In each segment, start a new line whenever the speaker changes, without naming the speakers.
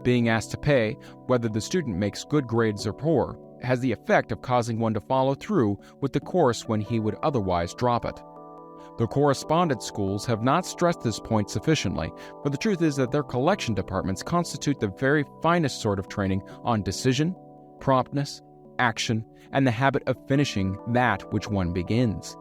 Being asked to pay, whether the student makes good grades or poor, has the effect of causing one to follow through with the course when he would otherwise drop it. The correspondence schools have not stressed this point sufficiently, but the truth is that their collection departments constitute the very finest sort of training on decision, promptness, action, and the habit of finishing that which one begins.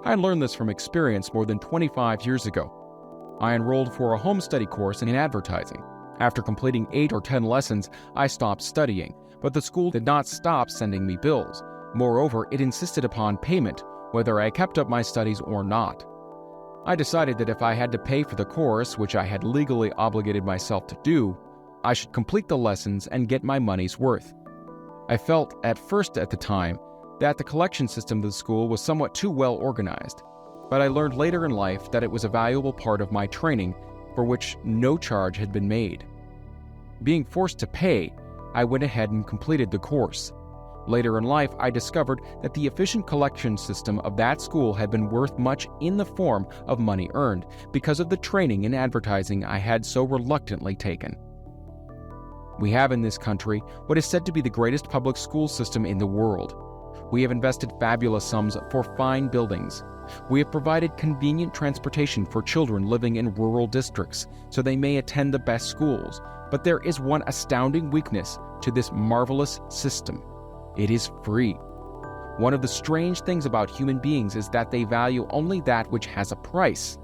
I learned this from experience more than 25 years ago. I enrolled for a home study course in advertising. After completing 8 or 10 lessons, I stopped studying, but the school did not stop sending me bills. Moreover, it insisted upon payment, whether I kept up my studies or not. I decided that if I had to pay for the course, which I had legally obligated myself to do, I should complete the lessons and get my money's worth. I felt at first at the time that the collection system of the school was somewhat too well organized, but I learned later in life that it was a valuable part of my training for which no charge had been made. Being forced to pay, I went ahead and completed the course. Later in life, I discovered that the efficient collection system of that school had been worth much in the form of money earned because of the training in advertising I had so reluctantly taken. We have in this country what is said to be the greatest public school system in the world. We have invested fabulous sums for fine buildings. We have provided convenient transportation for children living in rural districts so they may attend the best schools. But there is one astounding weakness to this marvelous system. It is free. One of the strange things about human beings is that they value only that which has a price.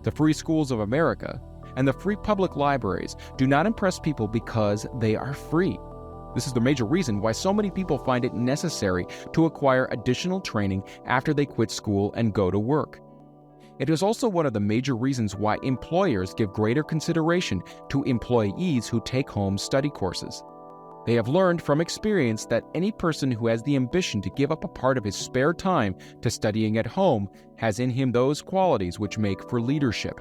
The free schools of America and the free public libraries do not impress people because they are free. This is the major reason why so many people find it necessary to acquire additional training after they quit school and go to work. It is also one of the major reasons why employers give greater consideration to employees who take home study courses. They have learned from experience that any person who has the ambition to give up a part of his spare time to studying at home has in him those qualities which make for leadership.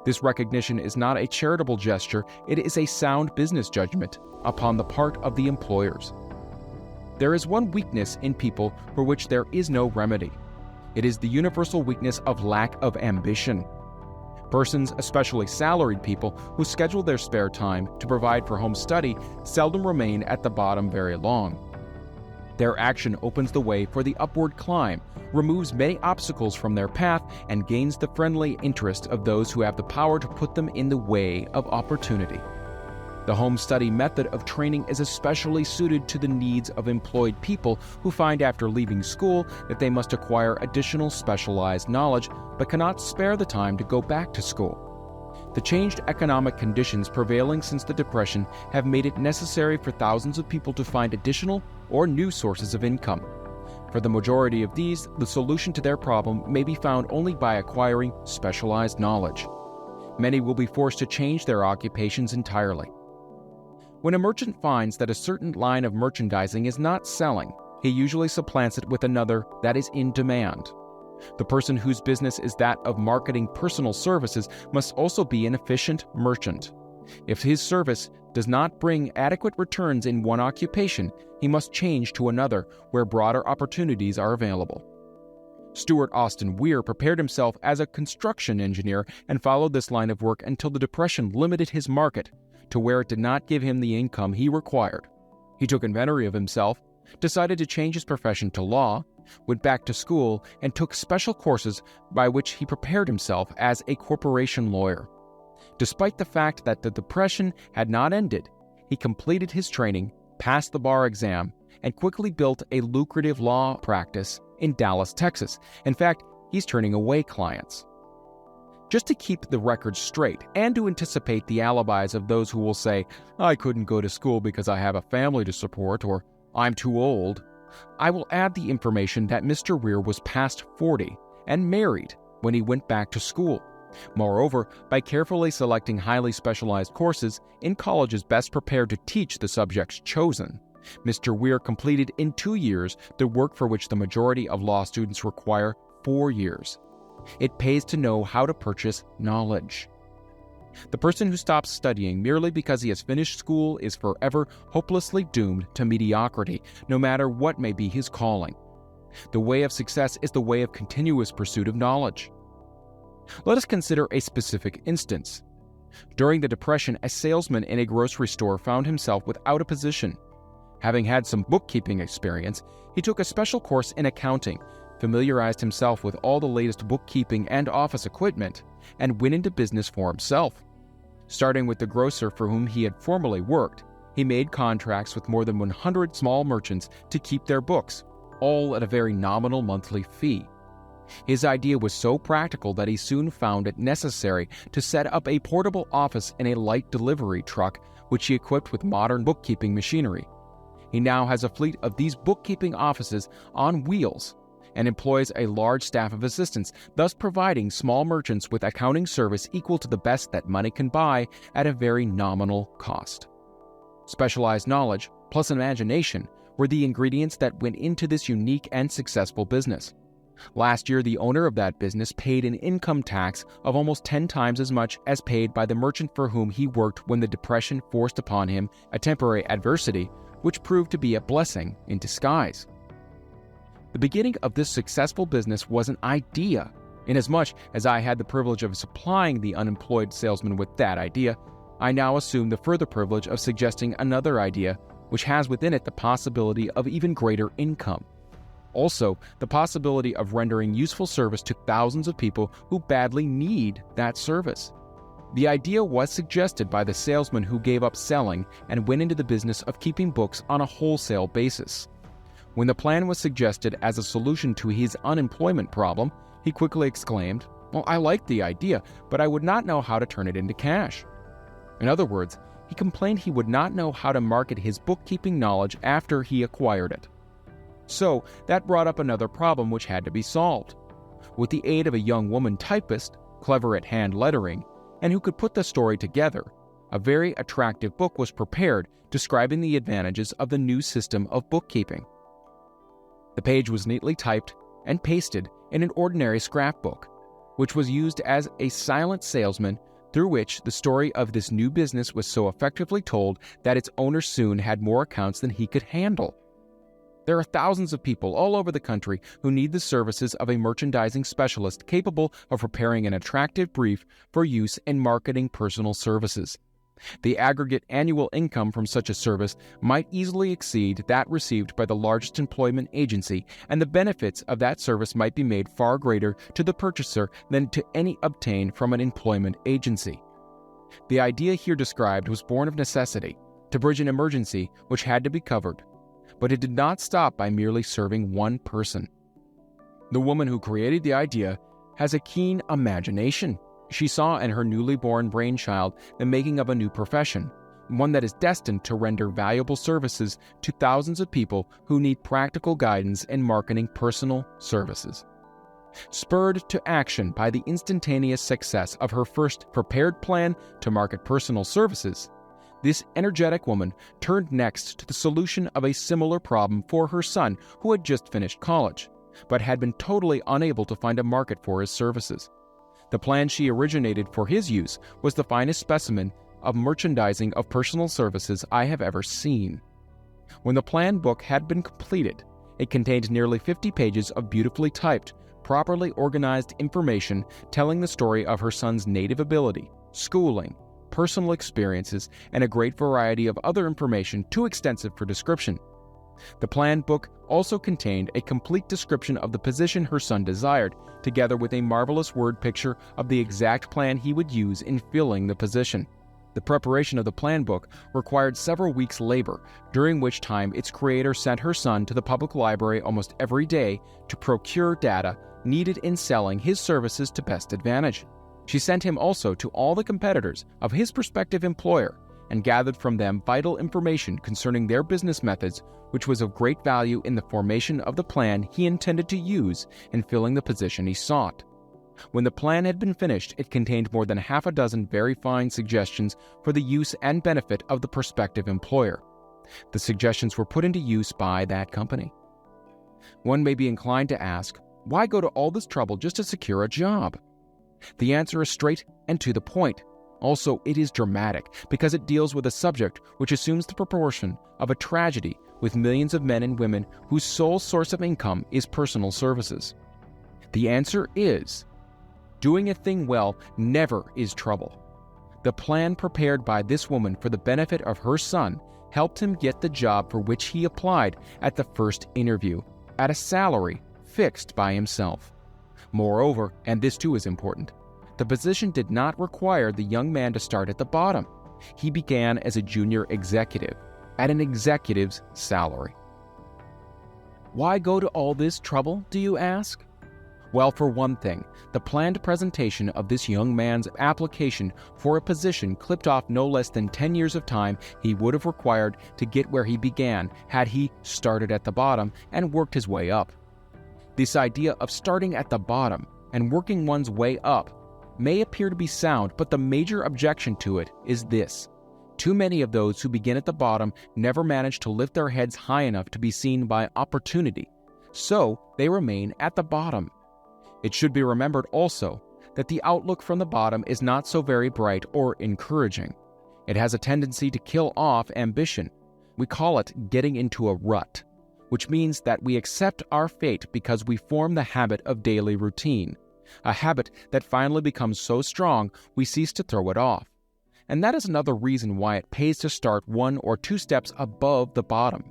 This recognition is not a charitable gesture, it is a sound business judgment upon the part of the employers. There is one weakness in people for which there is no remedy. It is the universal weakness of lack of ambition. Persons, especially salaried people, who schedule their spare time to provide for home study seldom remain at the bottom very long. Their action opens the way for the upward climb, removes many obstacles from their path, and gains the friendly interest of those who have the power to put them in the way of opportunity. The home study method of training is especially suited to the needs of employed people who find after leaving school that they must acquire additional specialized knowledge but cannot spare the time to go back to school. The changed economic conditions prevailing since the Depression have made it necessary for thousands of people to find additional or new sources of income. For the majority of these, the solution to their problem may be found only by acquiring specialized knowledge. Many will be forced to change their occupations entirely. When a merchant finds that a certain line of merchandising is not selling, he usually supplants it with another that is in demand. The person whose business is that of marketing personal services must also be an efficient merchant. If his service does not bring adequate returns in one occupation, he must change to another where broader opportunities are available. Stuart Austin Weir prepared himself as a construction engineer and followed this line of work until the Depression limited his market to where it did not give him the income he required. He took inventory of himself, decided to change his profession to law, went back to school, and took special courses by which he prepared himself as a corporation lawyer. Despite the fact that the Depression had not ended, he completed his training, passed the bar exam, and quickly built a lucrative law practice in Dallas, Texas. In fact, he's turning away clients. Just to keep the record straight and to anticipate the alibis of those who will say, "I couldn't go to school because I have a family to support," or "I'm too old," I will add the information that Mr. Weir was past 40 and married when he went back to school. Moreover, by carefully selecting highly specialized courses in colleges best prepared to teach the subjects chosen, Mr. Weir completed in 2 years the work for which the majority of law students require 4 years. It pays to know how to purchase knowledge. The person who stops studying merely because he has finished school is forever hopelessly doomed to mediocrity, no matter what may be his calling. The way of success is the way of continuous pursuit of knowledge. Let us consider a specific instance. During the Depression, a salesman in a grocery store found himself without a position. Having had some bookkeeping experience, he took a special course in accounting, familiarized himself with all the latest bookkeeping and office equipment, and went into business for himself. Starting with the grocer for whom he had formerly worked, he made contracts with more than 100 small merchants to keep their books, all at a very nominal monthly fee. His idea was so practical that he soon found it necessary to set up a portable office in a light delivery truck, which he equipped with modern bookkeeping machinery. He now has a fleet of these bookkeeping offices on wheels and employs a large staff of assistants, thus providing small merchants with accounting service equal to the best that money can buy at a very nominal cost. Specialized knowledge plus imagination were the ingredients that went into this unique and successful business. Last year, the owner of that business paid an income tax of almost 10 times as much as paid by the merchant for whom he worked when the Depression forced upon him a temporary adversity, which proved to be a blessing in disguise. The beginning of this successful business was an idea. Inasmuch as I had the privilege of supplying the unemployed salesman with that idea, I now assume the further privilege of suggesting another idea, which has within it the possibility of even greater income. Also, the possibility of rendering useful service to thousands of people who badly need that service. The idea was suggested by the salesman who gave up selling and went into the business of keeping books on a wholesale basis. When the plan was suggested as a solution to his unemployment problem, he quickly exclaimed, "Well, I like the idea, but I would not know how to turn it into cash." In other words, he complained he would not know how to market his bookkeeping knowledge after he acquired it. So that brought up another problem which had to be solved. With the aid of a young woman typist, clever at hand lettering, and who could put the story together, a very attractive book was prepared describing the advantages of the new system of bookkeeping. The page was neatly typed and pasted in an ordinary scrapbook, which was used as a silent salesman through which the story of this new business was so effectively told that its owner soon had more accounts than he could handle. There are thousands of people all over the country who need the services of a merchandising specialist capable of preparing an attractive brief for use in marketing personal services. The aggregate annual income from such a service might easily exceed that received by the largest employment agency, and the benefits of that service might be made far greater to the purchaser than to any obtained from an employment agency. The idea here described was born of necessity, to bridge an emergency which had to be covered. But it did not stop by merely serving one person. The woman who created the idea has a keen imagination. She saw in her newly born brainchild the making of a new profession, one that is destined to render valuable services to thousands of people who need practical guidance in marketing personal services. Spurred to action by the instantaneous success of her first prepared plan to market personal services, this energetic woman turned next to the solution of a similar problem for her son who had just finished college, but had been totally unable to find a market for his services. The plan she originated for his use was the finest specimen of merchandising of personal services I have ever seen. When the plan book had been completed, it contained nearly 50 pages of beautifully typed, properly organized information telling the story of her son's native ability, schooling, personal experiences, and a great variety of other information too extensive for description. The plan book also contained a complete description of the position her son desired, together with a marvelous word picture of the exact plan he would use in filling the position. The preparation of the plan book required several weeks' labor, during which time its creator sent her son to the public library almost every day to procure data needed in selling his services to best advantage. She sent him also to all the competitors of his prospective employer and gathered from them vital information concerning their business methods, which was of great value in the formation of the plan he intended to use in filling the position he sought. When the plan had been finished, it contained more than half a dozen very fine suggestions for the use and benefit of the prospective employer. The suggestions were put into use by that company. One may be inclined to ask, why go to all this trouble just to secure a job? The answer is straight and to the point. Also, it is dramatic because it deals with a subject which assumes the proportion of a tragedy with millions of men and women whose sole source of income is personal services. The answer is, doing a thing well never is trouble. The plan prepared by this woman for the benefit of her son helped him get the job for which he applied at the first interview, at a salary fixed by himself. Moreover, and this too is important, the position did not require the young man to start at the bottom. He began as a junior executive, at an executive's salary. Why go to all this trouble, do you ask? Well, for one thing, the planned presentation of this young man's application for a position clipped off no less than 10 years of time he would have required to get where he began had he started at the bottom and worked his way up. This idea of starting at the bottom and working one's way up may appear to be sound, but the major objection to it is this. Too many of those who begin at the bottom never manage to lift their heads high enough to be seen by opportunity, so they remain at the bottom. It should be remembered also that the outlook from the bottom is not so very bright or encouraging. It has a tendency to kill off ambition. We call it getting into a rut, which means that we accept our fate because we form the habit of daily routine, a habit that finally becomes so strong we cease to throw it off. And that is another reason why it pays to start 1 or 2 steps above the bottom.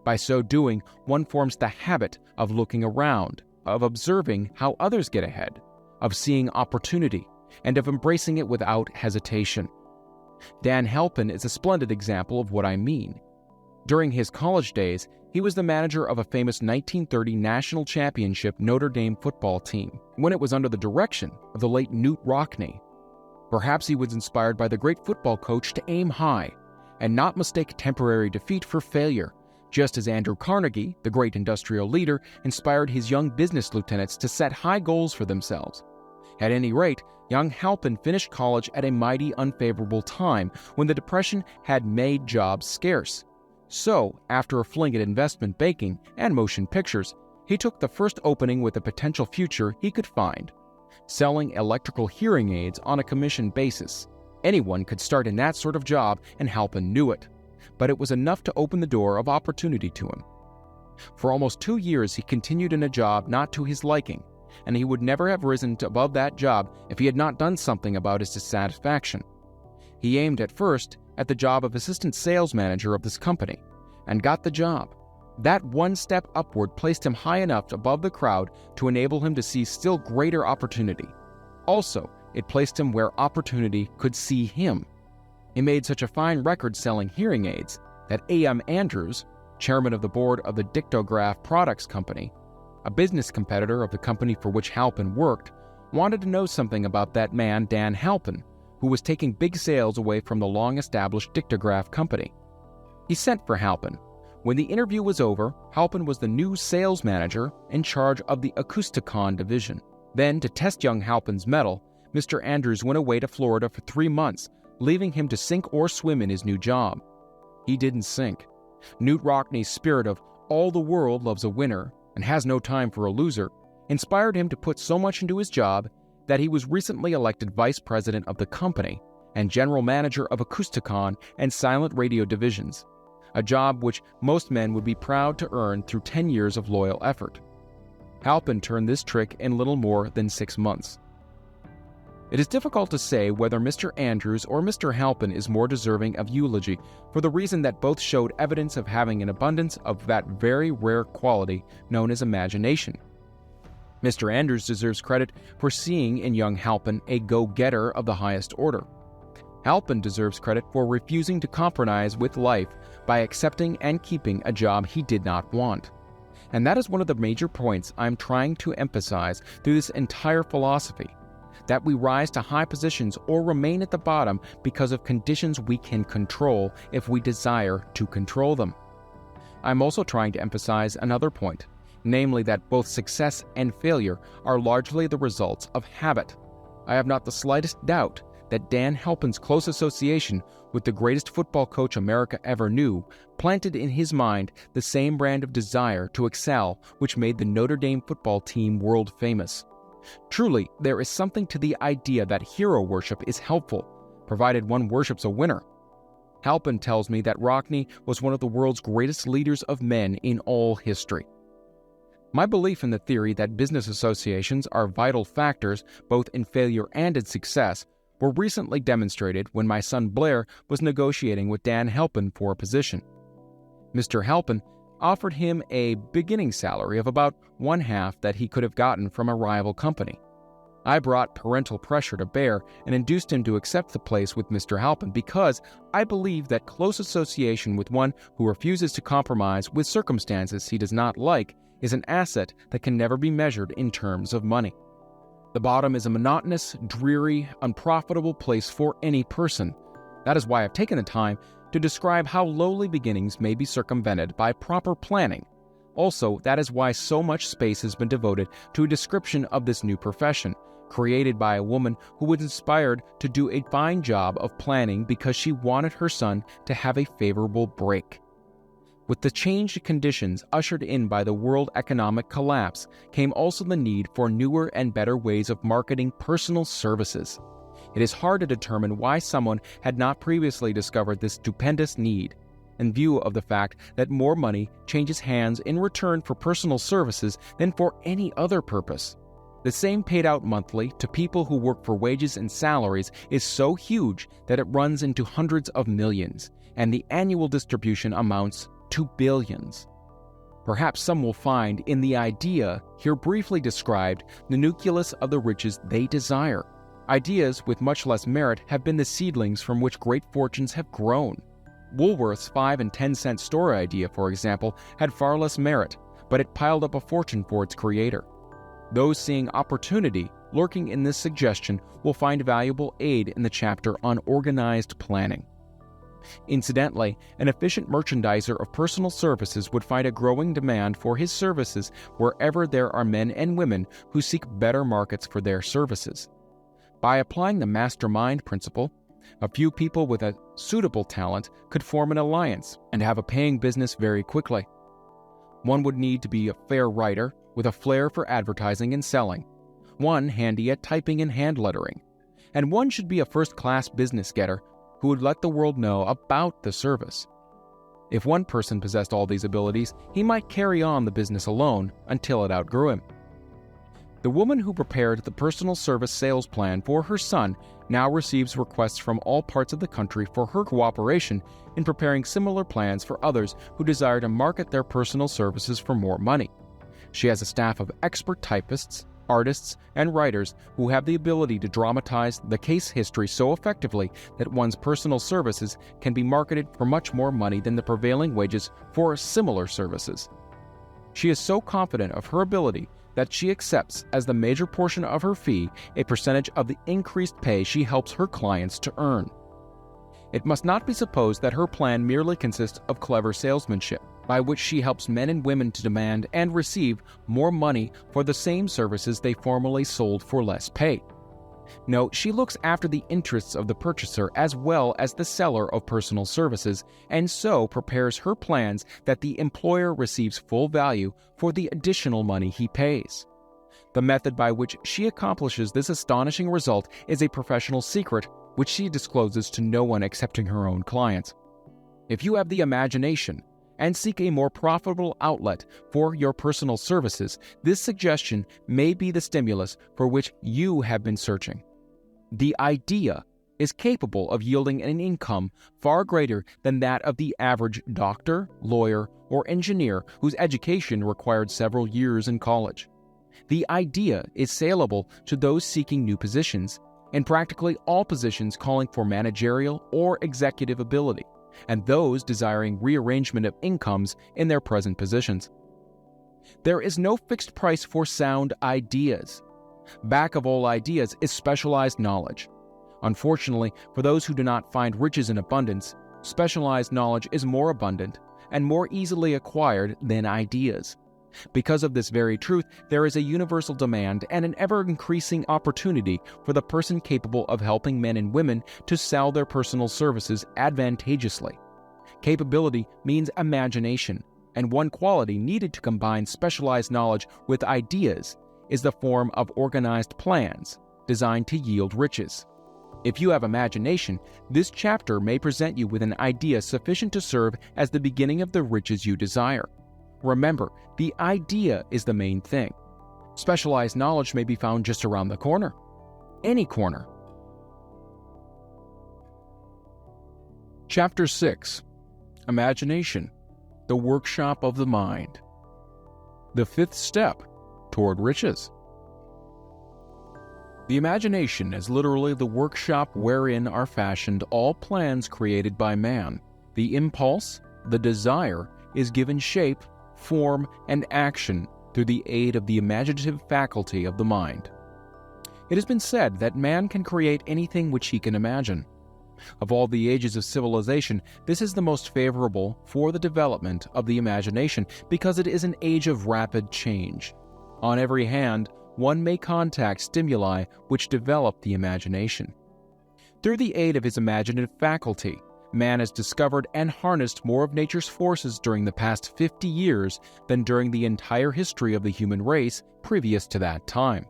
By so doing, one forms the habit of looking around, of observing how others get ahead, of seeing opportunity, and of embracing it without hesitation. Dan Halpin is a splendid example of what I mean. During his college days, he was the manager of a famous 1930 national championship Notre Dame football team, when it was under the direction of the late Knute Rockne. Perhaps he was inspired by the great football coach to aim high and not mistake temporary defeat for failure, just as Andrew Carnegie, the great industrial leader, inspired his young business lieutenants to set high goals for themselves. At any rate, young Halpin finished college at a mighty unfavorable time when the Depression had made jobs scarce. So, after a fling at investment banking and motion pictures, he took the first opening with a potential future he could find, selling electrical hearing aids on a commission basis. Anyone could start in that sort of job, and Halpin knew it. But it was enough to open the door of opportunity to him. For almost 2 years he continued in a job not to his liking, and he would never have risen above that job if he had not done something about his dissatisfaction. He aimed at first at the job of assistant sales manager of this company, and got the job. That one step upward placed him high enough above the crowd to enable him to see still greater opportunity. Also, it placed him where opportunity could see him. He made such a fine record selling hearing aids that A.M. Andrews, chairman of the board of the Dictograph Products Company, a business competitor of the company for which Halpin worked, wanted to know something about that man Dan Halpin, who was taking big sales away from the long-established Dictograph company. He sent for Halpin. When the interview was over, Halpin was the new sales manager in charge of the Acousticon division. Then, to test young Halpin's mettle, Mr. Andrews went away to Florida for 3 months, leaving him to sink or swim in his new job. He didn't sink. Knute Rockne's spirit of all the world loves a winner and has no time for a loser inspired him to put so much into his job that he was recently elected vice president of the company and general manager of Acousticon and silent radio divisions, a job which most men would be proud to earn through 10 years of loyal effort. Halpin turned this trick in little more than 6 months. It is difficult to say whether Mr. Andrews or Mr. Halpin is more deserving of eulogy for the reason that both showed evidence of having an abundance of that very rare quality known as imagination. Mr. Andrews deserves credit for seeing in young Halpin a go-getter of the highest order. Halpin deserves credit for refusing to compromise with life by accepting and keeping a job he did not want. And that is one of the major points I'm trying to emphasize through this entire philosophy, that we rise to high positions or remain at the bottom because of conditions we can control if we desire to control them. I'm also trying to emphasize another point, namely that both success and failure are largely the results of habit. I have not the slightest doubt that Dan Halpin's close association with the greatest football coach America ever knew planted in his mind the same brand of desire to excel which made the Notre Dame football team world famous. Truly, there is something to the idea that hero worship is helpful, provided one worships a winner. Halpin tells me that Rockne was one of the world's greatest leaders of men in all history. My belief in the theory that business associations are vital factors both in failure and in success were recently demonstrated when my son Blair was negotiating with Dan Halpin for a position. Mr. Halpin offered him a beginning salary of about one-half that he could have gotten from a rival company. I brought parental pressure to bear and induced him to accept the place with Mr. Halpin because I believe that close association with one who refuses to compromise with circumstances he does not like is an asset that can never be measured in terms of money. The bottom is a monotonous, dreary, unprofitable place for any person. That is why I've taken the time to describe how lowly beginnings may be circumvented by proper planning. Also, that is why so much space has been devoted to a description of this new profession, created by a woman who was inspired to do a fine job of planning because she wanted her son to have a favorable break. With the changed conditions ushered in by the world economic collapse came also the need for newer and better ways of marketing personal services. It is hard to determine why someone had not previously discovered this stupendous need, in view of the fact that more money changes hands in return for personal services than for any other purpose. The same paid out monthly to people who work for wages and salaries is so huge that it runs into hundreds of millions, and the annual distribution amounts to billions. Perhaps some will find in the idea here briefly described the nucleus of the riches they desire. Ideas with much less merit have been the seedlings from which great fortunes have grown. Woolworth's 5 and 10 cent store idea, for example, had far less merit, but it piled up a fortune for its creator. Those seeing opportunity lurking in this suggestion will find valuable aid in the chapter on organized planning. Incidentally, an efficient merchandiser of personal services would find a growing demand for his services wherever there are men and women who seek better markets for their services. By applying the mastermind principle, a few people with a suitable talent could form an alliance and have a paying business very quickly. One would need to be a fair writer with a flair for advertising and selling, one handy at typing and hand lettering, and one should be a first-class business getter who would let the world know about the service. If one person possessed all these abilities, he might carry on the business alone until it outgrew him. The woman who prepared the personal service sales plan for her son now receives requests from all parts of the country for her cooperation in preparing similar plans for others who desire to market their personal services for more money. She has a staff of expert typists, artists, and writers who have the ability to dramatize the case history so effectively that one's personal services can be marketed for much more money than the prevailing wages for similar services. She is so confident of her ability that she accepts as the major portion of her fee a percentage of the increased pay she helps her clients to earn. It must not be supposed that her plan merely consists of clever salesmanship, by which she helps men and women to demand and receive more money for the same services they formerly sold for less pay. No, she looks after the interests of the purchaser as well as the seller of personal services, and so prepares her plans that the employer receives full value for the additional money he pays. The method by which she accomplishes this astonishing result is a professional secret which she discloses to no one excepting her own clients. If you have the imagination and seek a more profitable outlet for your personal services, this suggestion may be the stimulus for which you have been searching. The idea is capable of yielding an income far greater than that of the average doctor, lawyer, or engineer whose education required several years in college. The idea is saleable to those seeking new positions, in practically all positions calling for managerial or executive ability, and those desiring rearrangement of incomes in their present positions. There is no fixed price for sound ideas. Back of all ideas is specialized knowledge. Unfortunately, for those who do not find riches in abundance, specialized knowledge is more abundant and more easily acquired than ideas. Because of this very truth, there is a universal demand and an ever-increasing opportunity for the person capable of helping men and women to sell their personal services advantageously. Capability means imagination, and one quality needed to combine specialized knowledge with ideas is the form of organized plans designed to yield riches. If you have imagination, this chapter may present you with an idea sufficient to serve as the beginning of the riches you desire. Remember, the idea is the main thing. Specialized knowledge may be found just around the corner. Any corner. Chapter 6. Imagination, the workshop of the mind. The fifth step toward riches. The imagination is literally the workshop wherein are fashioned all plans created by man. The impulse, the desire, is given shape, form, and action through the aid of the imaginative faculty of the mind. It has been said that man can create anything which he can imagine. Of all the ages of civilization, this is the most favorable for the development of the imagination because it is an age of rapid change. On every hand, one may contact stimuli which develop the imagination. Through the aid of his imaginative faculty, man has discovered and harnessed more of nature's forces during the past 50 years than during the entire history of the human race previous to that time.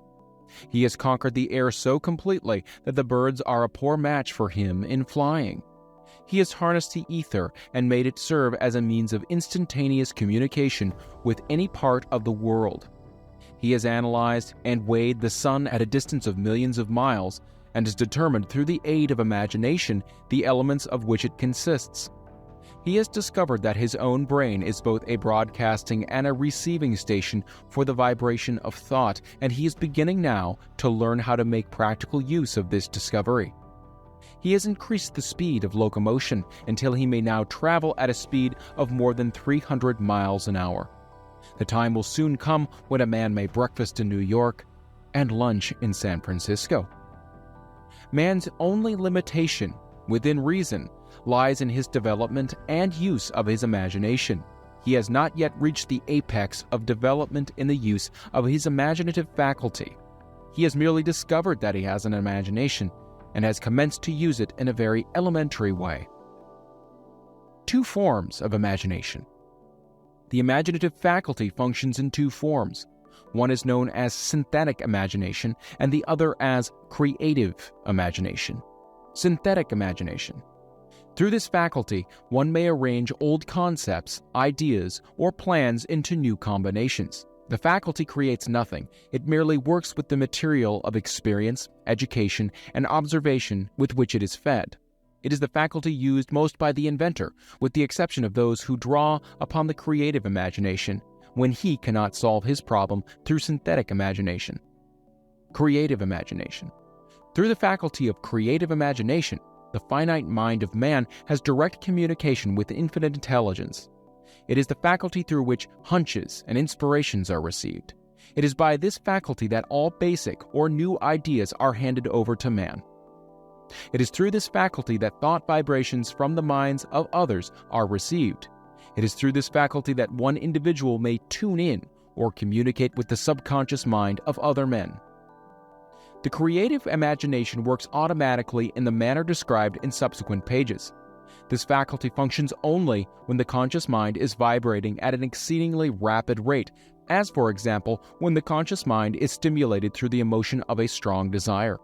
He has conquered the air so completely that the birds are a poor match for him in flying. He has harnessed the ether and made it serve as a means of instantaneous communication with any part of the world. He has analyzed and weighed the sun at a distance of millions of miles and has determined through the aid of imagination the elements of which it consists. He has discovered that his own brain is both a broadcasting and a receiving station for the vibration of thought, and he is beginning now to learn how to make practical use of this discovery. He has increased the speed of locomotion until he may now travel at a speed of more than 300 miles an hour. The time will soon come when a man may breakfast in New York and lunch in San Francisco. Man's only limitation, within reason, lies in his development and use of his imagination. He has not yet reached the apex of development in the use of his imaginative faculty. He has merely discovered that he has an imagination and has commenced to use it in a very elementary way. Two forms of imagination. The imaginative faculty functions in two forms. One is known as synthetic imagination and the other as creative imagination. Synthetic imagination. Through this faculty, one may arrange old concepts, ideas, or plans into new combinations. The faculty creates nothing. It merely works with the material of experience, education, and observation with which it is fed. It is the faculty used most by the inventor, with the exception of those who draw upon the creative imagination when he cannot solve his problem through synthetic imagination. Creative imagination. Through the faculty of creative imagination, the finite mind of man has direct communication with infinite intelligence. It is the faculty through which hunches and inspirations are received. It is by this faculty that all basic or new ideas are handed over to man. It is through this faculty that thought vibrations from the minds of others are received. It is through this faculty that one individual may tune in or communicate with the subconscious mind of other men. The creative imagination works automatically in the manner described in subsequent pages. This faculty functions only when the conscious mind is vibrating at an exceedingly rapid rate, as for example, when the conscious mind is stimulated through the emotion of a strong desire.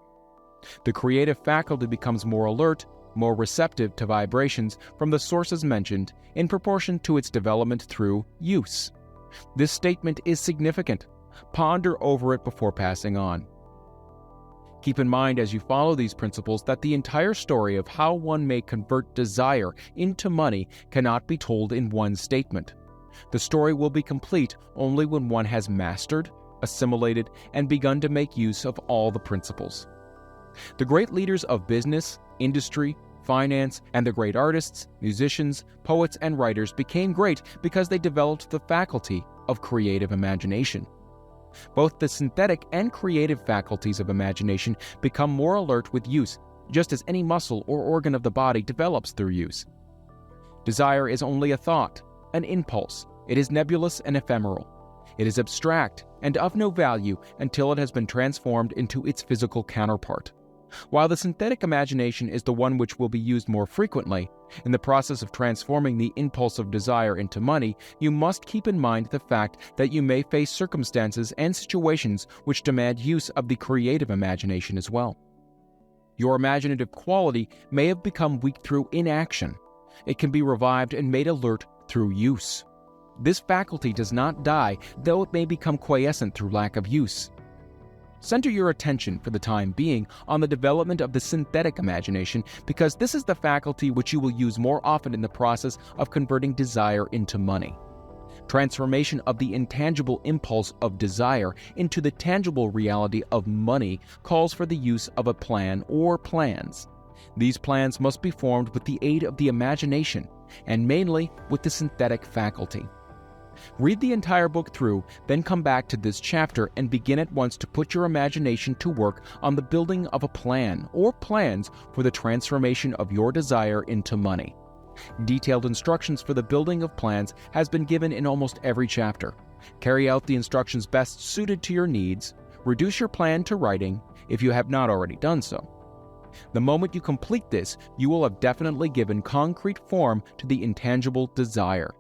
The creative faculty becomes more alert, more receptive to vibrations from the sources mentioned in proportion to its development through use. This statement is significant. Ponder over it before passing on. Keep in mind as you follow these principles that the entire story of how one may convert desire into money cannot be told in one statement. The story will be complete only when one has mastered, assimilated, and begun to make use of all the principles. The great leaders of business, industry, finance, and the great artists, musicians, poets, and writers became great because they developed the faculty of creative imagination. Both the synthetic and creative faculties of imagination become more alert with use, just as any muscle or organ of the body develops through use. Desire is only a thought, an impulse. It is nebulous and ephemeral. It is abstract and of no value until it has been transformed into its physical counterpart. While the synthetic imagination is the one which will be used more frequently, in the process of transforming the impulse of desire into money, you must keep in mind the fact that you may face circumstances and situations which demand use of the creative imagination as well. Your imaginative quality may have become weak through inaction. It can be revived and made alert through use. This faculty does not die, though it may become quiescent through lack of use. Center your attention for the time being on the development of the synthetic imagination, because this is the faculty which you will use more often in the process of converting desire into money. Transformation of the intangible impulse of desire into the tangible reality of money calls for the use of a plan or plans. These plans must be formed with the aid of the imagination, and mainly with the synthetic faculty. Read the entire book through, then come back to this chapter and begin at once to put your imagination to work on the building of a plan or plans for the transformation of your desire into money. Detailed instructions for the building of plans has been given in almost every chapter. Carry out the instructions best suited to your needs. Reduce your plan to writing if you have not already done so. The moment you complete this, you will have definitely given concrete form to the intangible desire.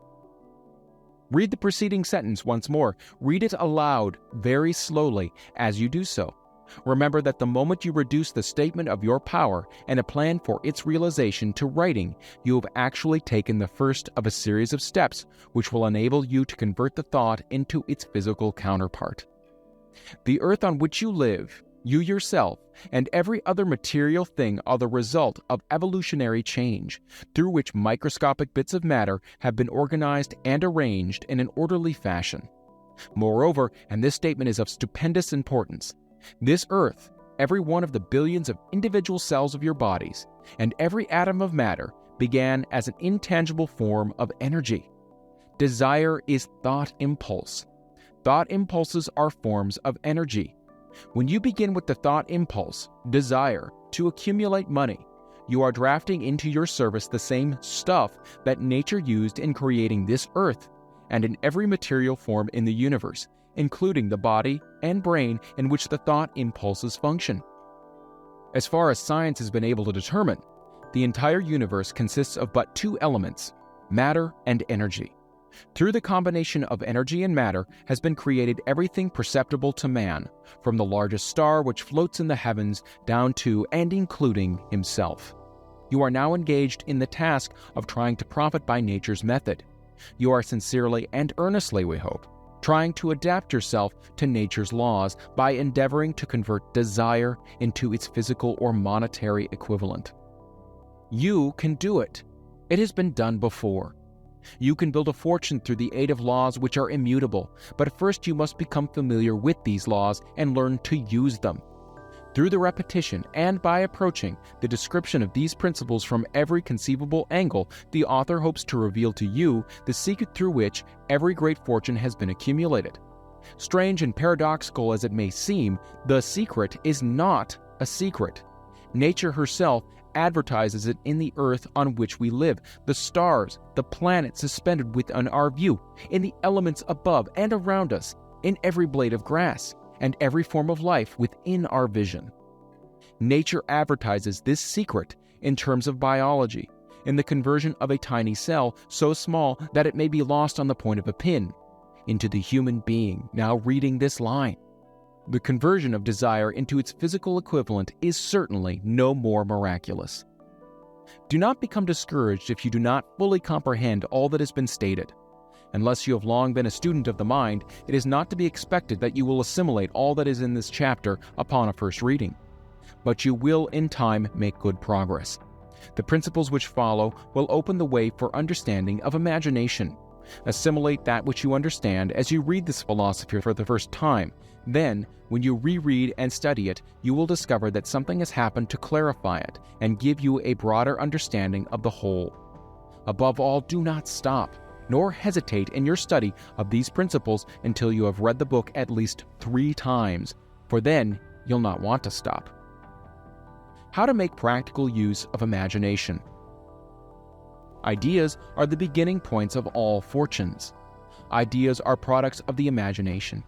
Read the preceding sentence once more. Read it aloud, very slowly, as you do so. Remember that the moment you reduce the statement of your power and a plan for its realization to writing, you have actually taken the first of a series of steps which will enable you to convert the thought into its physical counterpart. The earth on which you live, you yourself, and every other material thing are the result of evolutionary change, through which microscopic bits of matter have been organized and arranged in an orderly fashion. Moreover, and this statement is of stupendous importance, this earth, every one of the billions of individual cells of your bodies, and every atom of matter began as an intangible form of energy. Desire is thought impulse. Thought impulses are forms of energy. When you begin with the thought impulse, desire, to accumulate money, you are drafting into your service the same stuff that nature used in creating this earth and in every material form in the universe, including the body and brain in which the thought impulses function. As far as science has been able to determine, the entire universe consists of but two elements, matter and energy. Through the combination of energy and matter has been created everything perceptible to man, from the largest star which floats in the heavens down to and including himself. You are now engaged in the task of trying to profit by nature's method. You are sincerely and earnestly, we hope, trying to adapt yourself to nature's laws by endeavoring to convert desire into its physical or monetary equivalent. You can do it. It has been done before. You can build a fortune through the aid of laws which are immutable, but first you must become familiar with these laws and learn to use them. Through the repetition and by approaching the description of these principles from every conceivable angle, the author hopes to reveal to you the secret through which every great fortune has been accumulated. Strange and paradoxical as it may seem, the secret is not a secret. Nature herself advertises it in the earth on which we live, the stars, the planets suspended within our view, in the elements above and around us, in every blade of grass, and every form of life within our vision. Nature advertises this secret in terms of biology, in the conversion of a tiny cell so small that it may be lost on the point of a pin, into the human being now reading this line. The conversion of desire into its physical equivalent is certainly no more miraculous. Do not become discouraged if you do not fully comprehend all that has been stated. Unless you have long been a student of the mind, it is not to be expected that you will assimilate all that is in this chapter upon a first reading. But you will in time make good progress. The principles which follow will open the way for understanding of imagination. Assimilate that which you understand as you read this philosophy for the first time. Then, when you reread and study it, you will discover that something has happened to clarify it and give you a broader understanding of the whole. Above all, do not stop, nor hesitate in your study of these principles until you have read the book at least 3 times, for then you'll not want to stop. How to make practical use of imagination. Ideas are the beginning points of all fortunes. Ideas are products of the imagination.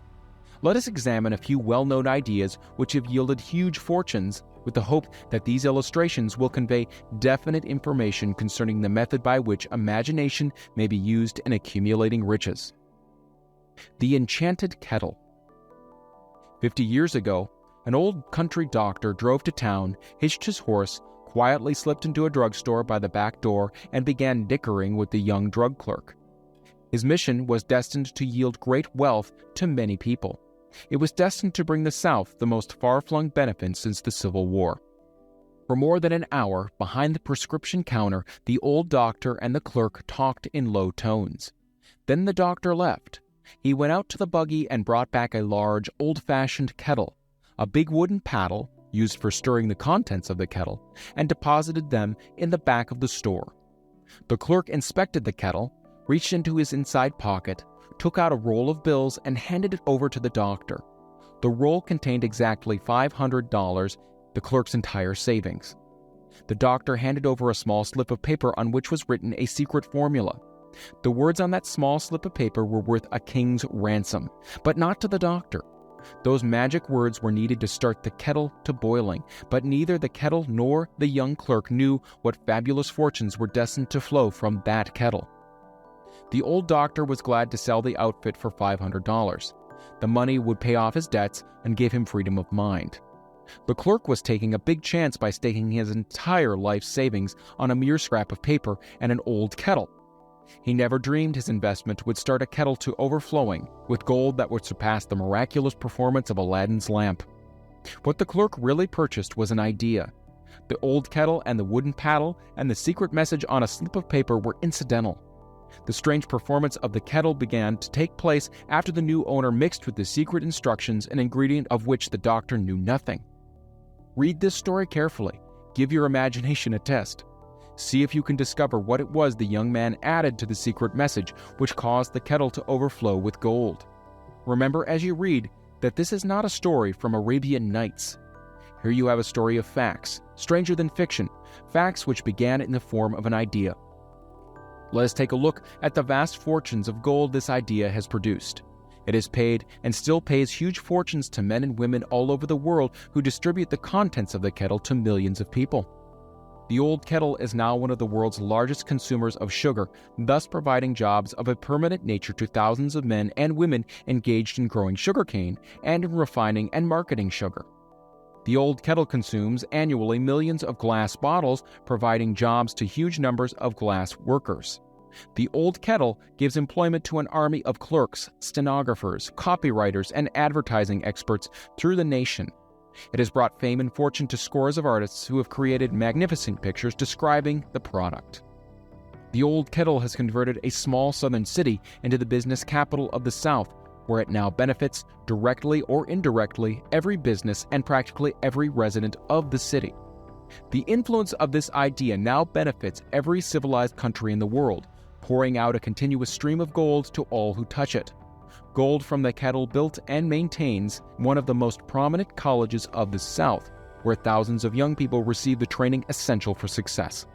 Let us examine a few well-known ideas which have yielded huge fortunes, with the hope that these illustrations will convey definite information concerning the method by which imagination may be used in accumulating riches. The enchanted kettle. 50 years ago, an old country doctor drove to town, hitched his horse, quietly slipped into a drugstore by the back door, and began dickering with the young drug clerk. His mission was destined to yield great wealth to many people. It was destined to bring the South the most far-flung benefit since the Civil War. For more than an hour, behind the prescription counter, the old doctor and the clerk talked in low tones. Then the doctor left. He went out to the buggy and brought back a large, old-fashioned kettle, a big wooden paddle, used for stirring the contents of the kettle, and deposited them in the back of the store. The clerk inspected the kettle, reached into his inside pocket, took out a roll of bills, and handed it over to the doctor. The roll contained exactly $500, the clerk's entire savings. The doctor handed over a small slip of paper on which was written a secret formula. The words on that small slip of paper were worth a king's ransom, but not to the doctor. Those magic words were needed to start the kettle to boiling, but neither the kettle nor the young clerk knew what fabulous fortunes were destined to flow from that kettle. The old doctor was glad to sell the outfit for $500. The money would pay off his debts and give him freedom of mind. The clerk was taking a big chance by staking his entire life savings on a mere scrap of paper and an old kettle. He never dreamed his investment would start a kettle to overflowing with gold that would surpass the miraculous performance of Aladdin's lamp. What the clerk really purchased was an idea. The old kettle and the wooden paddle and the secret message on a slip of paper were incidental. The strange performance of the kettle began to take place after the new owner mixed with the secret instructions an ingredient of which the doctor knew nothing. Read this story carefully. Give your imagination a test. See if you can discover what it was the young man added to the secret message which caused the kettle to overflow with gold. Remember as you read that this is not a story from Arabian Nights. Here you have a story of facts, stranger than fiction, facts which began in the form of an idea. Let us take a look at the vast fortunes of gold this idea has produced. It has paid and still pays huge fortunes to men and women all over the world who distribute the contents of the kettle to millions of people. The old kettle is now one of the world's largest consumers of sugar, thus providing jobs of a permanent nature to thousands of men and women engaged in growing sugarcane and in refining and marketing sugar. The old kettle consumes annually millions of glass bottles, providing jobs to huge numbers of glass workers. The old kettle gives employment to an army of clerks, stenographers, copywriters, and advertising experts through the nation. It has brought fame and fortune to scores of artists who have created magnificent pictures describing the product. The old kettle has converted a small southern city into the business capital of the South, where it now benefits, directly or indirectly, every business and practically every resident of the city. The influence of this idea now benefits every civilized country in the world, pouring out a continuous stream of gold to all who touch it. Gold from the kettle built and maintains one of the most prominent colleges of the South, where thousands of young people receive the training essential for success.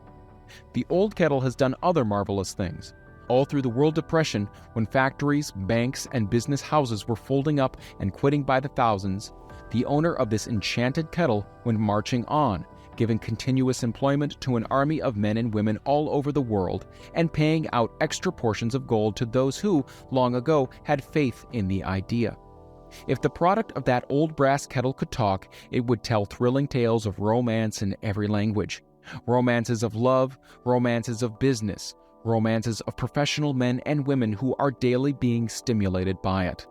The old kettle has done other marvelous things. All through the World Depression, when factories, banks, and business houses were folding up and quitting by the thousands, the owner of this enchanted kettle went marching on, giving continuous employment to an army of men and women all over the world, and paying out extra portions of gold to those who, long ago, had faith in the idea. If the product of that old brass kettle could talk, it would tell thrilling tales of romance in every language. Romances of love, romances of business, romances of professional men and women who are daily being stimulated by it.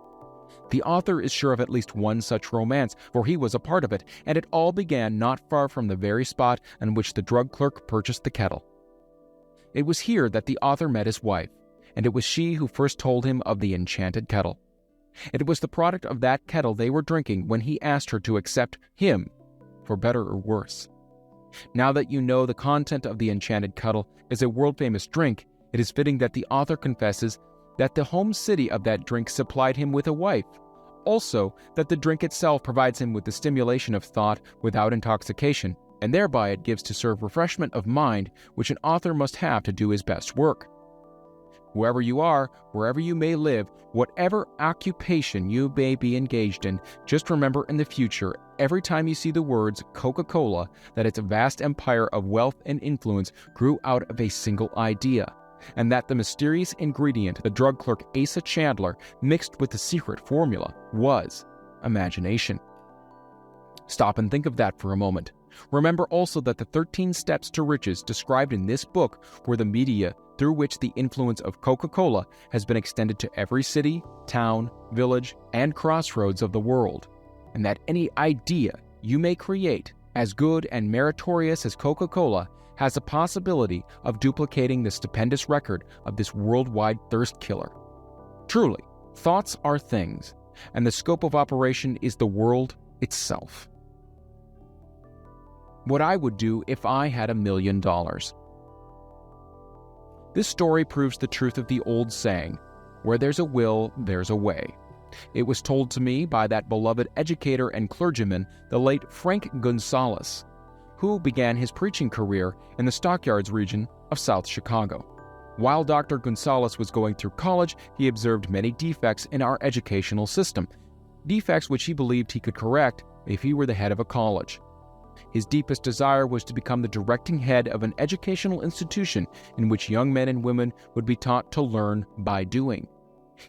The author is sure of at least one such romance, for he was a part of it, and it all began not far from the very spot on which the drug clerk purchased the kettle. It was here that the author met his wife, and it was she who first told him of the enchanted kettle. It was the product of that kettle they were drinking when he asked her to accept him, for better or worse. Now that you know the content of the enchanted kettle is a world-famous drink, it is fitting that the author confesses that the home city of that drink supplied him with a wife. Also, that the drink itself provides him with the stimulation of thought without intoxication, and thereby it gives to serve refreshment of mind, which an author must have to do his best work. Whoever you are, wherever you may live, whatever occupation you may be engaged in, just remember in the future, every time you see the words Coca-Cola, that its vast empire of wealth and influence grew out of a single idea, and that the mysterious ingredient the drug clerk Asa Chandler mixed with the secret formula was imagination. Stop and think of that for a moment. Remember also that the 13 steps to riches described in this book were the media through which the influence of Coca-Cola has been extended to every city, town, village, and crossroads of the world, and that any idea you may create, as good and meritorious as Coca-Cola, has a possibility of duplicating the stupendous record of this worldwide thirst killer. Truly, thoughts are things, and the scope of operation is the world itself. What I would do if I had $1 million. This story proves the truth of the old saying, "Where there's a will, there's a way." It was told to me by that beloved educator and clergyman, the late Frank Gonzalez, who began his preaching career in the Stockyards region of South Chicago. While Dr. Gonzalez was going through college, he observed many defects in our educational system, defects which he believed he could correct if he were the head of a college. His deepest desire was to become the directing head of an educational institution in which young men and women would be taught to learn by doing.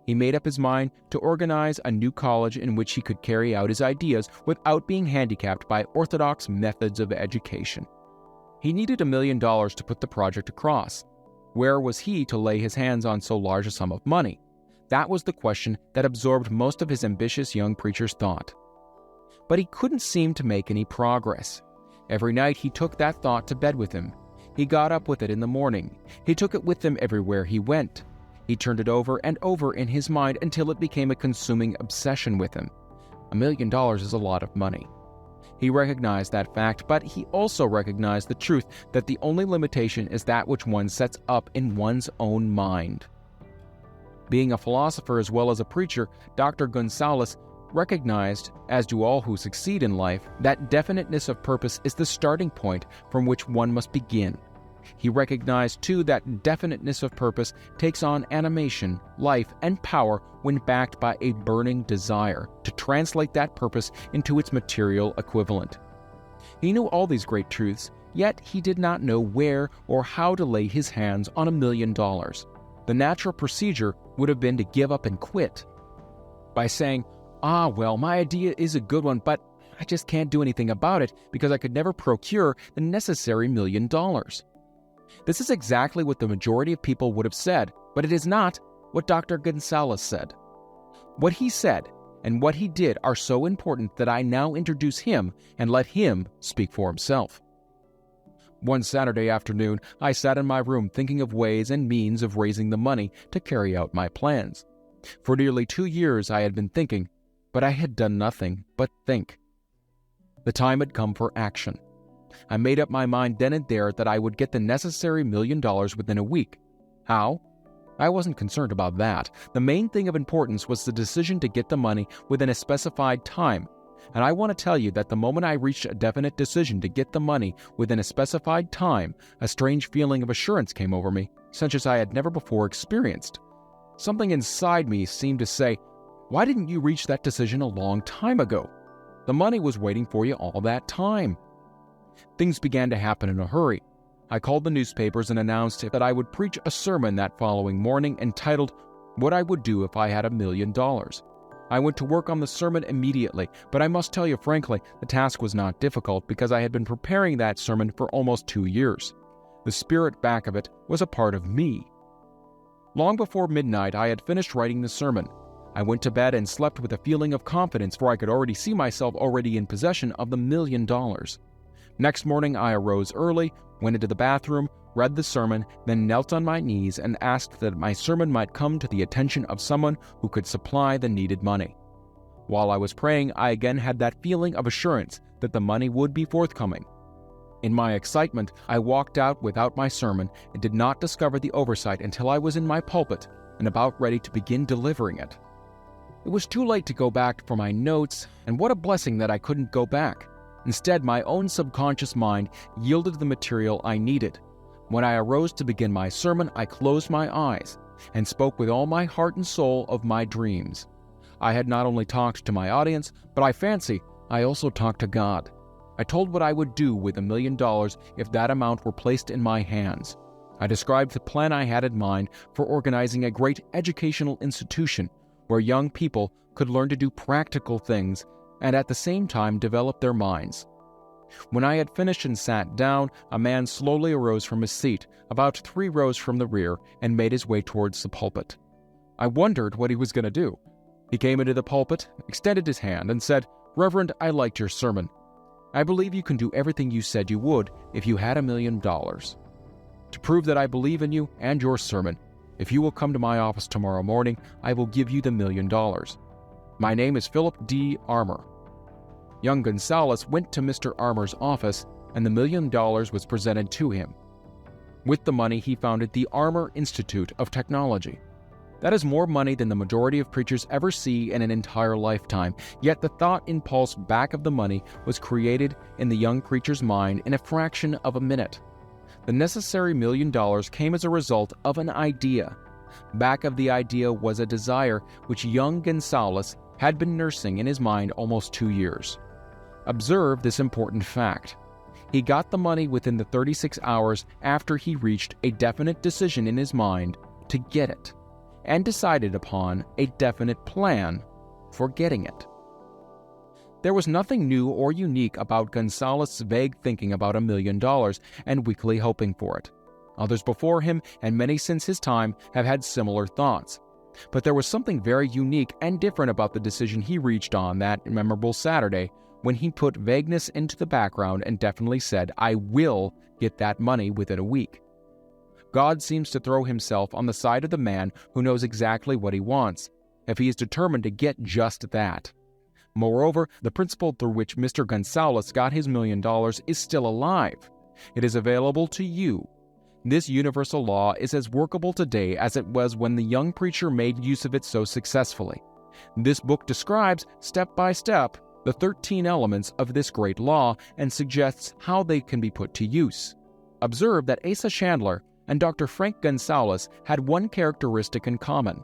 He made up his mind to organize a new college in which he could carry out his ideas without being handicapped by orthodox methods of education. He needed $1 million to put the project across. Where was he to lay his hands on so large a sum of money? That was the question that absorbed most of his ambitious young preacher's thought. But he couldn't seem to make any progress. Every night he took that thought to bed with him. He got up with it in the morning. He took it with him everywhere he went. He turned it over and over in his mind until it became a consuming obsession with him. $1 million is a lot of money. He recognized that fact, but he also recognized the truth that the only limitation is that which one sets up in one's own mind. Being a philosopher as well as a preacher, Dr. Gonzalez recognized, as do all who succeed in life, that definiteness of purpose is the starting point from which one must begin. He recognized, too, that definiteness of purpose takes on animation, life, and power when backed by a burning desire to translate that purpose into its material equivalent. He knew all these great truths, yet he did not know where or how to lay his hands on $1 million. The natural procedure would have been to give up and quit. By saying, well, my idea is a good one, but I just can't do anything about it because I could never procure the necessary $1 million. This is exactly what the majority of people would have said, but it is not what Dr. Gonzalez said. What he said and what he did are so important that I now introduce him and let him speak for himself. One Saturday afternoon, I sat in my room thinking of ways and means of raising the money to carry out my plans. For nearly 2 years I had been thinking, but I had done nothing but think. The time had come for action. I made up my mind then and there that I would get the necessary $1 million within a week. How? I wasn't concerned about that. The main thing of importance was the decision to get the money within a specified time. And I want to tell you that the moment I reached a definite decision to get the money within a specified time, a strange feeling of assurance came over me, such as I had never before experienced. Something inside me seemed to say, "Why didn't you reach that decision a long time ago? The money was waiting for you all that time." Things began to happen in a hurry. I called the newspapers and announced that I would preach a sermon that following morning entitled, "What I Would Do If I Had $1 Million." I went to work on the sermon immediately, but I must tell you frankly, the task was not difficult because I had been preparing that sermon for almost 2 years. The spirit back of it was a part of me. Long before midnight, I had finished writing the sermon. I went to bed and slept with a feeling of confidence, for I could already see myself already in possession of the $1 million. Next morning, I arose early, went into the bathroom, read the sermon, then knelt on my knees and asked that my sermon might come to the attention of someone who could supply the needed money. While I was praying, I again had that feeling of assurance that the money would be forthcoming. In my excitement, I walked out without my sermon and did not discover the oversight until I was in my pulpit and about ready to begin delivering it. It was too late to go back for my notes, and what a blessing that I couldn't go back. Instead, my own subconscious mind yielded the material I needed. When I arose to begin my sermon, I closed my eyes and spoke with all my heart and soul of my dreams. I had not only talked to my audience, but I fancy I also talked to God. I told what I would do with $1 million if that amount were placed in my hands. I described the plan I had in mind for organizing a great educational institution where young people could learn to do practical things and at the same time develop their minds. When I had finished and sat down, a man slowly arose from his seat, about 3 rows from the rear, and made his way towards the pulpit. I wondered what he was going to do. He came into the pulpit, extended his hand, and said, "Reverend, I liked your sermon. I believe you can do everything you said you would if you had $1 million. To prove that I believe in you and your sermon, if you will come to my office tomorrow morning, I will give you the $1 million. My name is Philip D. Armour." Young Gonzalez went to Mr. Armour's office, and the $1 million was presented to him. With the money, he founded the Armour Institute of Technology. That is more money than the majority of preachers ever see in an entire lifetime, yet the thought impulse back of the money was created in the young preacher's mind in a fraction of a minute. The necessary $1 million came as a result of an idea. Back of the idea was a desire which young Gonzalez had been nursing in his mind almost 2 years. Observe this important fact. He got the money within the 36 hours after he reached a definite decision in his mind to get it, and decided upon a definite plan for getting it. There was nothing new or unique about Gonzalez's vague thinking about $1 million and weakly hoping for it. Others before him, and many since his time, have had similar thoughts. But there was something very unique and different about the decision he reached on that memorable Saturday when he put vagueness into the background and definitely said, "I will get that money within a week." God seems to throw himself on the side of the man who knows exactly what he wants, if he is determined to get just that. Moreover, the principle through which Mr. Gonzalez got his $1 million is still alive. It is available to you. This universal law is as workable today as it was when the young preacher made use of it so successfully. This book describes, step by step, the 13 elements of this great law and suggests how they can be put to use. Observe that Asa Chandler and Dr. Frank Gonzalez had one characteristic in common.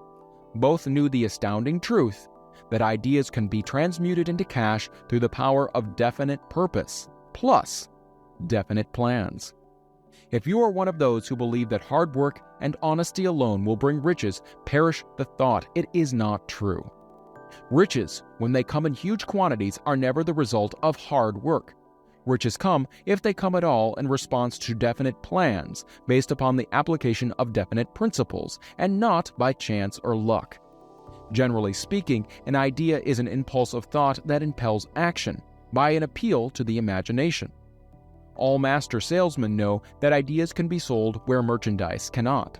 Both knew the astounding truth that ideas can be transmuted into cash through the power of definite purpose, plus definite plans. If you are one of those who believe that hard work and honesty alone will bring riches, perish the thought. It is not true. Riches, when they come in huge quantities, are never the result of hard work. Riches come, if they come at all, in response to definite plans, based upon the application of definite principles, and not by chance or luck. Generally speaking, an idea is an impulse of thought that impels action, by an appeal to the imagination. All master salesmen know that ideas can be sold where merchandise cannot.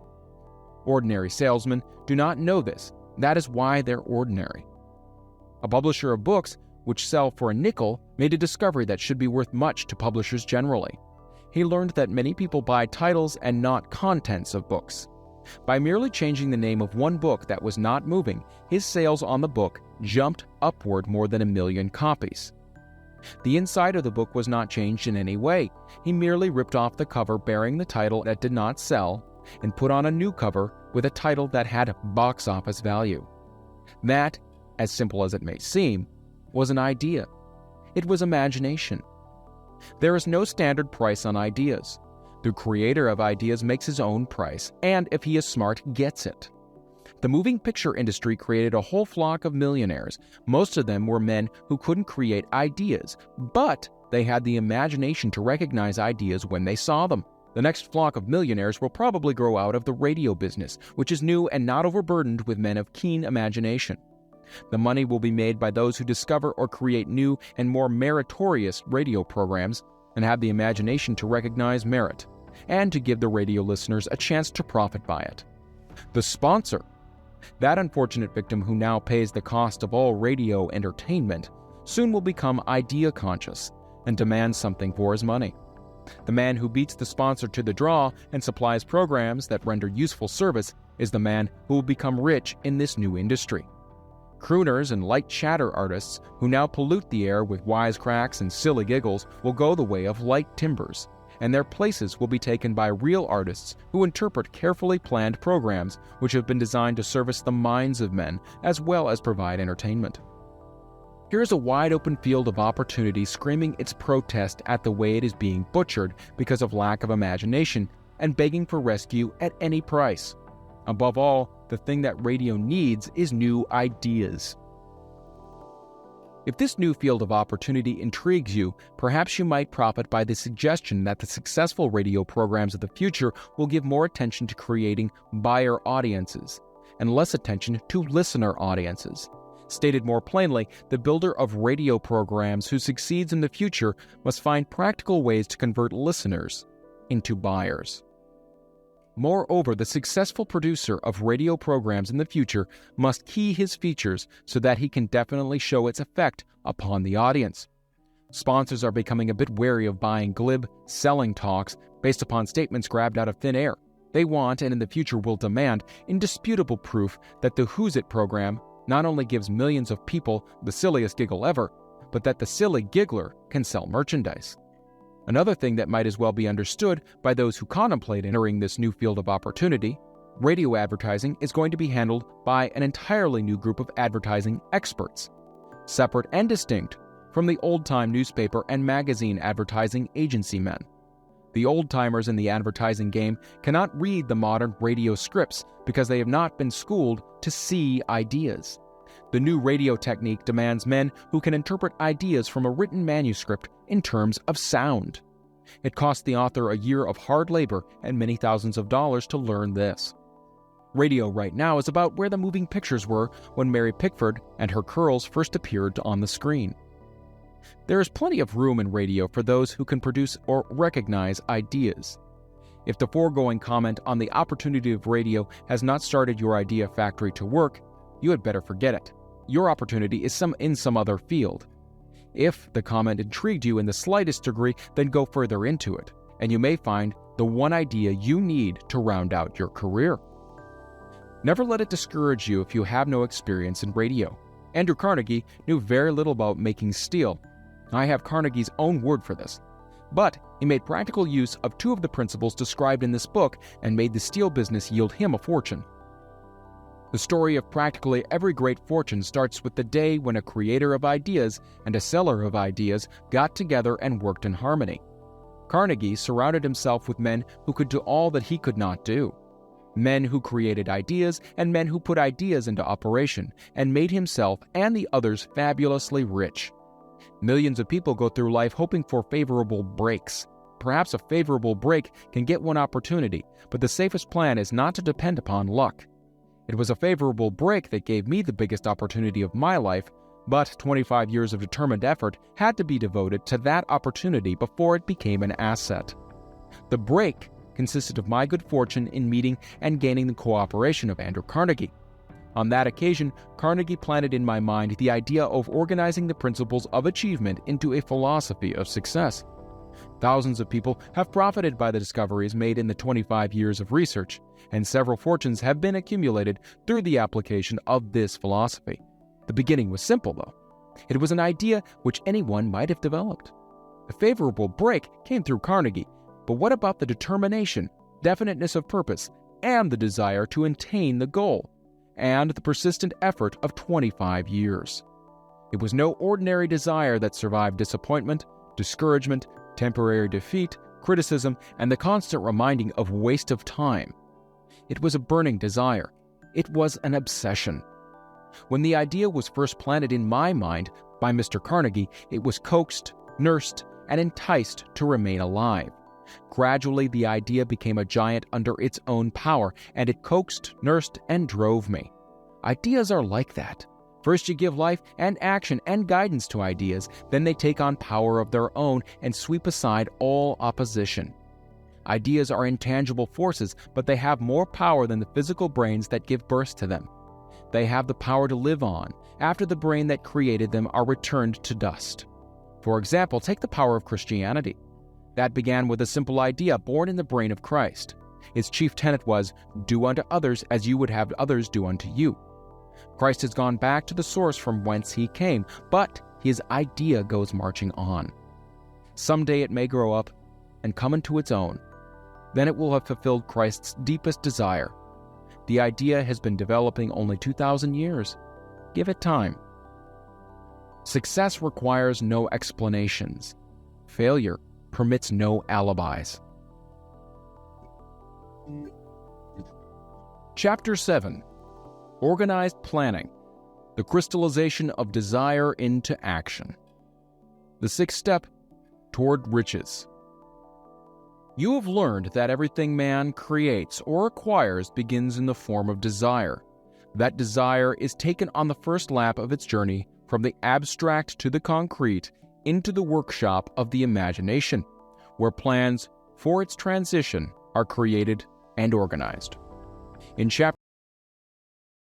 Ordinary salesmen do not know this. That is why they're ordinary. A publisher of books, which sell for a nickel, made a discovery that should be worth much to publishers generally. He learned that many people buy titles and not contents of books. By merely changing the name of one book that was not moving, his sales on the book jumped upward more than 1 million copies. The inside of the book was not changed in any way. He merely ripped off the cover bearing the title that did not sell and put on a new cover with a title that had box office value. That, as simple as it may seem, was an idea. It was imagination. There is no standard price on ideas. The creator of ideas makes his own price, and if he is smart, gets it. The moving picture industry created a whole flock of millionaires. Most of them were men who couldn't create ideas, but they had the imagination to recognize ideas when they saw them. The next flock of millionaires will probably grow out of the radio business, which is new and not overburdened with men of keen imagination. The money will be made by those who discover or create new and more meritorious radio programs and have the imagination to recognize merit, and to give the radio listeners a chance to profit by it. The sponsor, that unfortunate victim who now pays the cost of all radio entertainment, soon will become idea conscious and demand something for his money. The man who beats the sponsor to the draw and supplies programs that render useful service is the man who will become rich in this new industry. Crooners and light chatter artists who now pollute the air with wisecracks and silly giggles will go the way of light timbers, and their places will be taken by real artists who interpret carefully planned programs which have been designed to service the minds of men as well as provide entertainment. Here is a wide-open field of opportunity screaming its protest at the way it is being butchered because of lack of imagination and begging for rescue at any price. Above all, the thing that radio needs is new ideas. If this new field of opportunity intrigues you, perhaps you might profit by the suggestion that the successful radio programs of the future will give more attention to creating buyer audiences and less attention to listener audiences. Stated more plainly, the builder of radio programs who succeeds in the future must find practical ways to convert listeners into buyers. Moreover, the successful producer of radio programs in the future must key his features so that he can definitely show its effect upon the audience. Sponsors are becoming a bit wary of buying glib, selling talks based upon statements grabbed out of thin air. They want, and in the future will demand, indisputable proof that the Who's It program not only gives millions of people the silliest giggle ever, but that the silly giggler can sell merchandise. Another thing that might as well be understood by those who contemplate entering this new field of opportunity: radio advertising is going to be handled by an entirely new group of advertising experts, separate and distinct from the old-time newspaper and magazine advertising agency men. The old-timers in the advertising game cannot read the modern radio scripts because they have not been schooled to see ideas. The new radio technique demands men who can interpret ideas from a written manuscript in terms of sound. It cost the author a year of hard labor and many thousands of dollars to learn this. Radio right now is about where the moving pictures were when Mary Pickford and her curls first appeared on the screen. There is plenty of room in radio for those who can produce or recognize ideas. If the foregoing comment on the opportunity of radio has not started your idea factory to work, you had better forget it. Your opportunity is in some other field. If the comment intrigued you in the slightest degree, then go further into it, and you may find the one idea you need to round out your career. Never let it discourage you if you have no experience in radio. Andrew Carnegie knew very little about making steel. I have Carnegie's own word for this. But he made practical use of two of the principles described in this book and made the steel business yield him a fortune. The story of practically every great fortune starts with the day when a creator of ideas and a seller of ideas got together and worked in harmony. Carnegie surrounded himself with men who could do all that he could not do. Men who created ideas and men who put ideas into operation and made himself and the others fabulously rich. Millions of people go through life hoping for favorable breaks. Perhaps a favorable break can get one opportunity, but the safest plan is not to depend upon luck. It was a favorable break that gave me the biggest opportunity of my life, but 25 years of determined effort had to be devoted to that opportunity before it became an asset. The break consisted of my good fortune in meeting and gaining the cooperation of Andrew Carnegie. On that occasion, Carnegie planted in my mind the idea of organizing the principles of achievement into a philosophy of success. Thousands of people have profited by the discoveries made in the 25 years of research, and several fortunes have been accumulated through the application of this philosophy. The beginning was simple, though. It was an idea which anyone might have developed. A favorable break came through Carnegie, but what about the determination, definiteness of purpose, and the desire to attain the goal, and the persistent effort of 25 years? It was no ordinary desire that survived disappointment, discouragement, temporary defeat, criticism, and the constant reminding of waste of time. It was a burning desire. It was an obsession. When the idea was first planted in my mind by Mr. Carnegie, it was coaxed, nursed, and enticed to remain alive. Gradually, the idea became a giant under its own power, and it coaxed, nursed, and drove me. Ideas are like that. First you give life and action and guidance to ideas, then they take on power of their own and sweep aside all opposition. Ideas are intangible forces, but they have more power than the physical brains that give birth to them. They have the power to live on after the brain that created them are returned to dust. For example, take the power of Christianity. That began with a simple idea born in the brain of Christ. Its chief tenet was, "Do unto others as you would have others do unto you." Christ has gone back to the source from whence he came, but his idea goes marching on. Someday it may grow up and come into its own. Then it will have fulfilled Christ's deepest desire. The idea has been developing only 2,000 years. Give it time. Success requires no explanations. Failure permits no alibis. Chapter 7. Organized Planning. the crystallization of desire into action. The sixth step, toward riches. You have learned that everything man creates or acquires begins in the form of desire. That desire is taken on the first lap of its journey from the abstract to the concrete into the workshop of the imagination, where plans for its transition are created and organized. In Chapter